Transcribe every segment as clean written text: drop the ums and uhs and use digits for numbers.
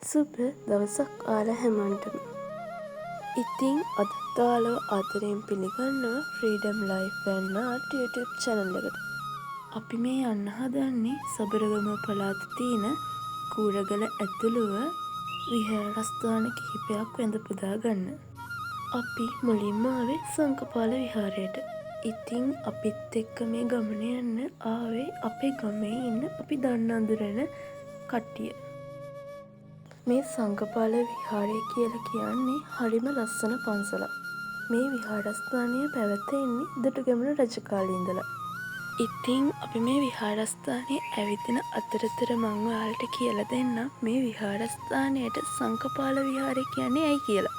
සුබ දවසක් ඔයාලා හැමෝටම. ඉතින් අදත් ඔයාලව ආදරයෙන් පිළිගන්නවා freedom life and art YouTube channel එකට. අපි මේ යන්න හදන්නේ සබරගම පළාතේ තියෙන කූරගල ඇතුළුව විහාරස්ථාන කිහිපයක් වැඳ පුදා ගන්න. අපි මුලින්ම ආවේ සංකපාල විහාරයට. ඉතින් අපිත් එක්ක මේ ගමන යන්න ආවේ අපේ ගමේ ඉන්න අපි දන්න අඳුරන කට්ටිය. මේ සංකපාල විහාරය කියලා කියන්නේ හරිම ලස්සන පන්සලක්. මේ විහාරස්ථානය පැවැතෙන්නේ දුටුගැමුණු රජ කාලේ ඉඳලා. ඉතින් අපි මේ විහාරස්ථානයේ ඇවිදින අතරතුර මම ඔයාලට කියලා දෙන්නම් මේ විහාරස්ථානයට සංකපාල විහාරය කියන්නේ ඇයි කියලා.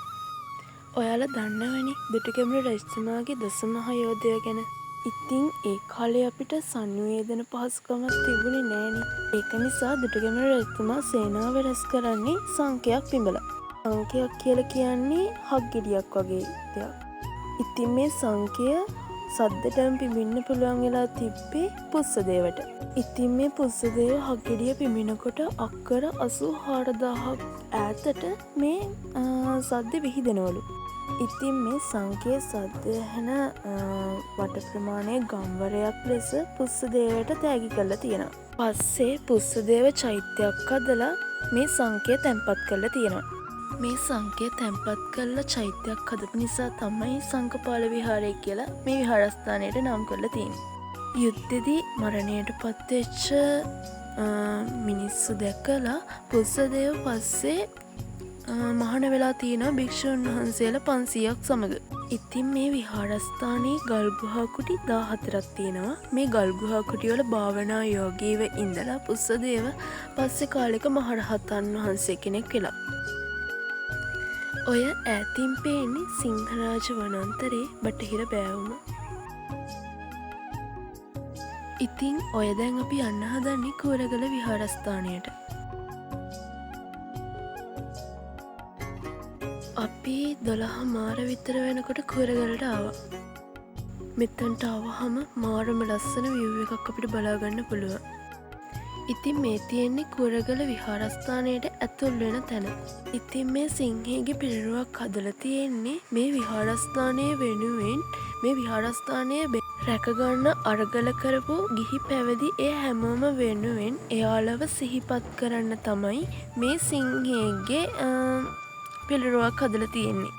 ඔයාලා දන්නවනේ දුටුගැමුණු රජතුමාගේ දසමහා යෝධය ගැන. ඉතින් ඒ කාලේ අපිට සංනිවේදන පහසුකමක් තිබුණේ නෑනේ. ඒක නිසා දුටුගැමුණු රජතුමා සේනාව රැස් කරන්නේ සංකයක් පිඹලා. සංකයක් කියලා කියන්නේ හක් ගෙඩියක් වගේ දෙයක්. ඉතින් මේ සංකය සද්දටම පිඹින්න පුළුවන් වෙලා තිබ්බේ පුස්සදේවට. ඉතින් මේ පුස්සදේව හක් ගෙඩිය පිඹිනකොට අක්කර 84000ක් ඈතට මේ සද්ද විහිදෙනවලු. ඉතින් මේ සංකේ සද්ද ඇහෙන වට ප්‍රමාණය ගම්වරයක් ලෙස පුස්සදේවයට තෑගි කරලා තියෙනවා. පස්සේ පුස්සදේව චෛත්‍යයක් හදලා මේ සංකය තැන්පත් කරලා තියෙනවා. මේ සංකය තැන්පත් කරලා චෛත්‍යයක් හදපු නිසා තමයි සංකපාල විහාරය කියලා මේ විහාරස්ථානයට නම් කරලා තියෙන්නේ. යුද්ධෙදී මරණයට පත්වෙච්ච මිනිස්සු දැකලා පුස්සදේව පස්සේ මහාන වෙලා තියෙනවා භික්ෂුන් වහන්සේලා 500ක් සමග. ඉතින් මේ විහාරස්ථානයේ ගල් ගුහා කුටි 14ක් තියෙනවා. මේ ගල් ගුහා කුටි වල භාවනා යෝගීව ඉඳලා පුස්සදේව පස්සේ කාලෙක මහරහතන් වහන්සේ කෙනෙක් වෙලා. ඔය ඈතින් පේන්නේ සිංහරාජ වනාන්තරයේ බටහිර බෑවුම. ඉතින් ඔය දැන් අපි යන්න හදන්නේ කූරගල විහාරස්ථානයට. අපි 12 මාර විතර වෙනකොට කූරගලට ආවා. මෙතනට ආවහම මාරම ලස්සන view එකක් අපිට බලා ගන්න පුළුවන්. ඉතින් මේ තියෙන්නේ කූරගල විහාරස්ථානයට ඇතුල් වෙන තැන. ඉතින් මේ සිංහයේගේ පිළිරුවක් හදලා තියෙන්නේ මේ විහාරස්ථානය වෙනුවෙන් මේ විහාරස්ථානය රැකගන්න අරගල කරපු ගිහි පැවිදි ඒ හැමෝම වෙනුවෙන් එයාලව සිහිපත් කරන්න තමයි මේ සිංහයේගේ පිළිරුවක් හදලා තියෙන්නේ.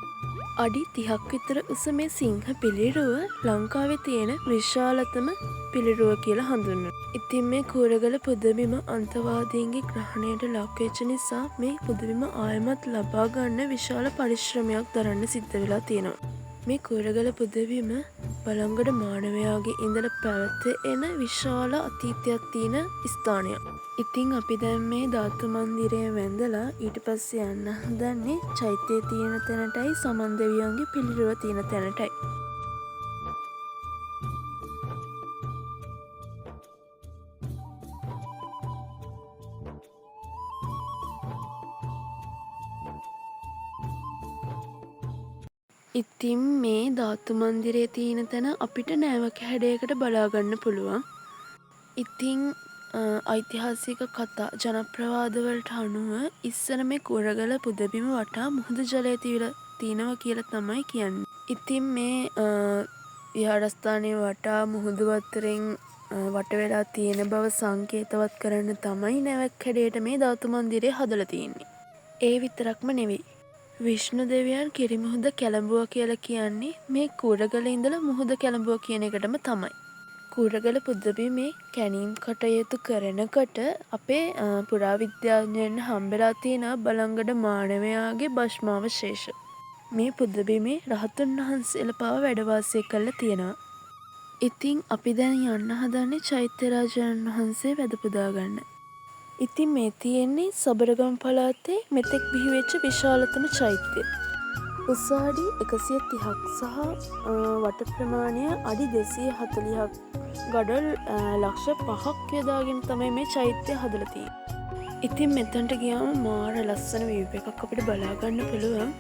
අඩි 30ක් විතර උස මේ සිංහ පිළිරුව ලංකාවේ තියෙන විශාලතම පිළිරුව කියලා හඳුන්වනවා. ඉතින් මේ කූරගල පුදබිම අන්තවාදීන්ගේ ග්‍රහණයට ලක් වෙච්ච නිසා මේ පුදබිම ආයමත් ලබා ගන්න විශාල පරිශ්‍රමයක් දරන්න සිද්ධ වෙලා තියෙනවා. මේ කූරගල පුදබිම බලංගොඩ මානවයාගේ ඉඳලා පැවැත එන විශාල අතීතයක් තියෙන ස්ථානයක්. ඉතින් අපි දැන් මේ ධාතු මන්දිරය වැඳලා ඊට පස්සේ යන්න හදන්නේ චෛත්‍යයේ තියෙන තැනටයි සමන් දෙවියන්ගේ පිළිරුව තියෙන තැනටයි. ඉතින් මේ ධාතු මන්දිරයේ තියෙන තැන අපිට නෑවක හැඩයකට බලා ගන්න පුළුවන්. ඉතින් ඓතිහාසික කතා ජනප්‍රවාදවලට අනුව ඉස්සර මේ කූරගල පුදබිම වටා මුහුදු ජලය තියෙනවා කියලා තමයි කියන්නේ. ඉතින් මේ විහාරස්ථානයේ වටා මුහුදු වතුරෙන් වට වෙලා තියෙන බව සංකේතවත් කරන්න තමයි නැවක් හැඩයට මේ ධාතු මන්දිරය හදලා තියෙන්නේ. ඒ විතරක්ම නෙවෙයි. විෂ්ණු දෙවියන් කිරිමුහුද කැළඹුවා කියලා කියන්නේ මේ කූරගල ඉඳලා මුහුද කැළඹුවා කියන එකටම තමයි. කූරගල පුදබිමේ කැණීම් කටයුතු කරනකොට අපේ පුරාවිද්‍යාඥයන් හම්බෙලා තියෙන බලංගොඩ මානවයාගේ භස්මාවශේෂ. මේ පුදබිමේ රහතුන් වහන්සේලා පවා වැඩ වාසය කරලා තියෙනවා. ඉතින් අපි දැන් යන්න හදන්නේ චෛත්‍ය රාජයන් වහන්සේ වැඳ පුදා ගන්න. ඉතින් මේ තියෙන්නේ සබරගම පළාතේ මෙතෙක් බිහි වෙච්ච විශාලතම චෛත්‍යය. උස අඩි 130ක් සහ වට ප්‍රමාණය අඩි 240ක් ගඩොල් ලක්ෂ 5ක් යොදාගෙන තමයි මේ චෛත්‍යය හදලා තියෙන්නේ. ඉතින් මෙතනට ගියාම මාර ලස්සන view එකක් අපිට බලා ගන්න පුළුවන්.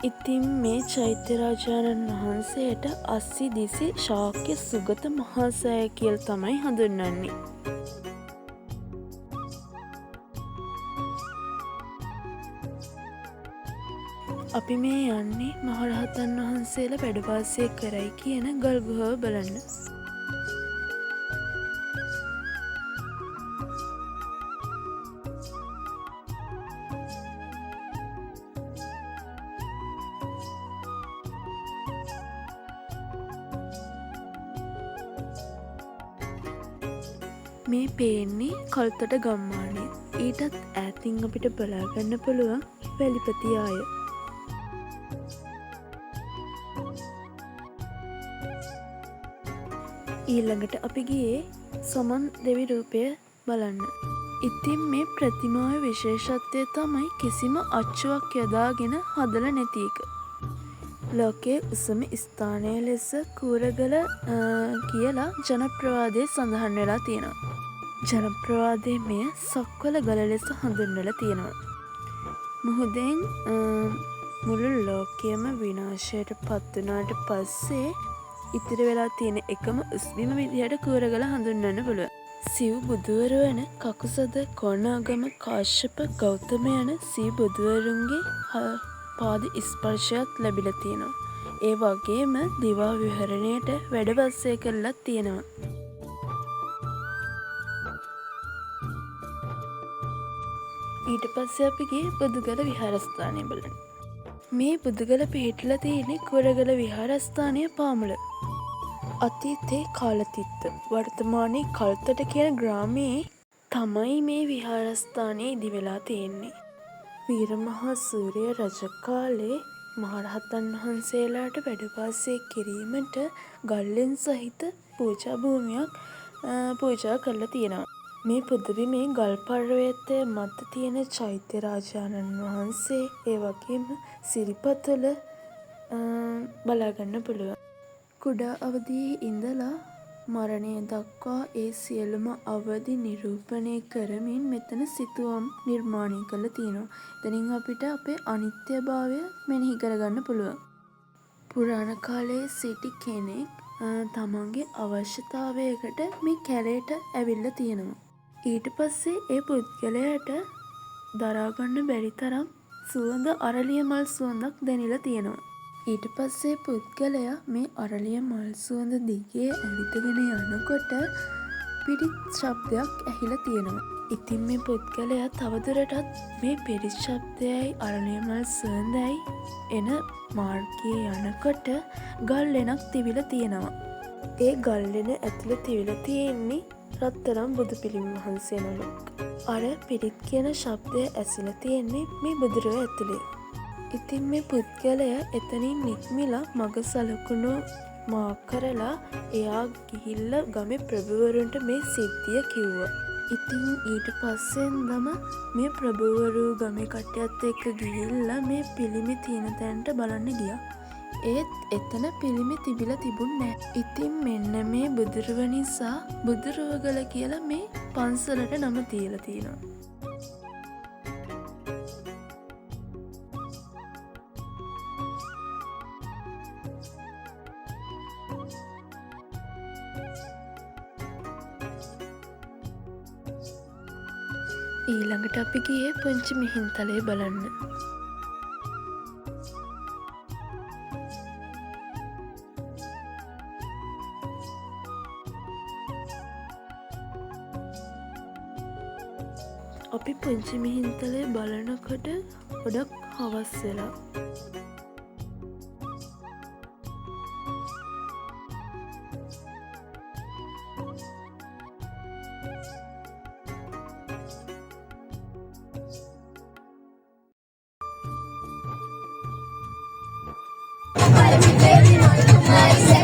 ඉතින් මේ චෛත්‍යරාජාණන් වහන්සේට අස්සි දිසි ශාක්‍ය සුගත මහාසෑය කියල තමයි හඳුන්වන්නේ. අපි මේ යන්නේ මහරහතන් වහන්සේලා වැඩවාසය කරයි කියන ගල් ගුහාව බලන්න. මේ පේන්නේ කල්තොට ගම්මානය. ඊටත් ඈතින් අපිට බලාගන්න පුළුවන් වැලිපති ආය. ඊළඟට අපි ගියේ සමන් දෙවි රූපය බලන්න. ඉතින් මේ ප්‍රතිමාවේ විශේෂත්වය තමයි කිසිම අච්චුවක් යොදාගෙන හදලා නැති එක. ලෝකයේ උසම ස්ථානය ලෙස කූරගල කියලා ජනප්‍රවාදයේ සඳහන් වෙලා තියෙනවා. ජනප්‍රවාදයේ මෙය සක්වල ගල ලෙස හඳුන්වලා තියෙනවා. මුහුදෙන් මුළු ලෝකයම විනාශයට පත් වුණාට පස්සේ ඉතිරි වෙලා තියෙන එකම උස්බිම විදිහට කූරගල හඳුන්වන්න පුළුවන්. සිව් බුදුවරු වන කකුසද, කොණාගම, කාශ්‍යප, ගෞතම යන සිව් බුදුවරුන්ගේ පාද ස්පර්ශයත් ලැබිලා තියෙනවා. ඒ වගේම දිවා විහරණයට වැඩවාසය කරලා තියෙනවා. ඊට පස්සේ අපි ගියේ බුදුගල විහාරස්ථානය බලන්න. මේ බුදුගල පිහිටලා තියෙන්නේ කූරගල විහාරස්ථානය පාමුල. අතීතේ කාලතිත්ත වර්තමානයේ කල්තොට කියන ග්‍රාමයේ තමයි මේ විහාරස්ථානය ඉදි වෙලා තියෙන්නේ. වීරමහා සූර්ය රජ කාලේ මහරහතන් වහන්සේලාට වැඩවාසය කිරීමට ගල්ලෙන් සහිත පූජා භූමියක් පූජා කරලා තියෙනවා. මේ පුදබිමේ ගල් පර්වතය මත තියෙන චෛත්‍යරාජාණන් වහන්සේ ඒ වගේම සිරිපතුල බලාගන්න පුළුවන්. කුඩා අවදියේ ඉඳලා මරණය දක්වා ඒ සියලුම අවදි නිරූපණය කරමින් මෙතන සිතුවම් නිර්මාණය කරලා තියෙනවා. එතනින් අපිට අපේ අනිත්‍යභාවය මෙනෙහි කරගන්න පුළුවන්. පුරාණ කාලයේ සිටි කෙනෙක් තමන්ගේ අවශ්‍යතාවයකට මේ කැලේට ඇවිල්ලා තියෙනවා. ඊට පස්සේ ඒ පුද්ගලයාට දරාගන්න බැරි තරම් සුවඳ අරලිය මල් සුවඳක් දැනිලා තියෙනවා. ඊට පස්සේ පුද්ගලයා මේ අරලිය මල් සුවඳ දිගේ ඇවිදගෙන යනකොට පිරිත් ශබ්දයක් ඇහිලා තියෙනවා. ඉතින් මේ පුද්ගලයා තවදුරටත් මේ පිරිත් ශබ්දයයි අරලිය මල් සුවඳයි එන මාර්ගයේ යනකොට ගල් ලෙනක් තිබිලා තියෙනවා. ඒ ගල් ලෙන ඇතුළේ තිබිලා තියෙන්නේ රත්තරන් බුදු පිළිම වහන්සේ නමක්. අර පිරිත් කියන ශබ්දය ඇසිලා තියෙන්නේ මේ බුදුරුව ඇතුළේ. ඉතින් මේ පුද්ගලයා එතනින් නික්මිලා මග සලකුණු මාක් කරලා එයා ගිහිල්ලා ගමේ ප්‍රභූවරුන්ට මේ සිද්ධිය කිව්වා. ඉතින් ඊට පස්සෙන්දම මේ ප්‍රභූවරු ගමේ කට්ටියත් එක්ක ගිහිල්ලා මේ පිළිමි තියෙන තැනට බලන්න ගියා. ඒත් එතන පිළිමි තිබිලා තිබුණේ නැහැ. ඉතින් මෙන්න මේ බුදුරුව නිසා බුදුරුවගල කියලා මේ පන්සලට නම තියලා තියෙනවා. ඊළඟට අපි ගියේ පුංචි මිහින්තලේ බලන්න. අපි පුංචි මිහින්තලේ බලනකොට ගොඩක් හවස් වෙලා. Very nice.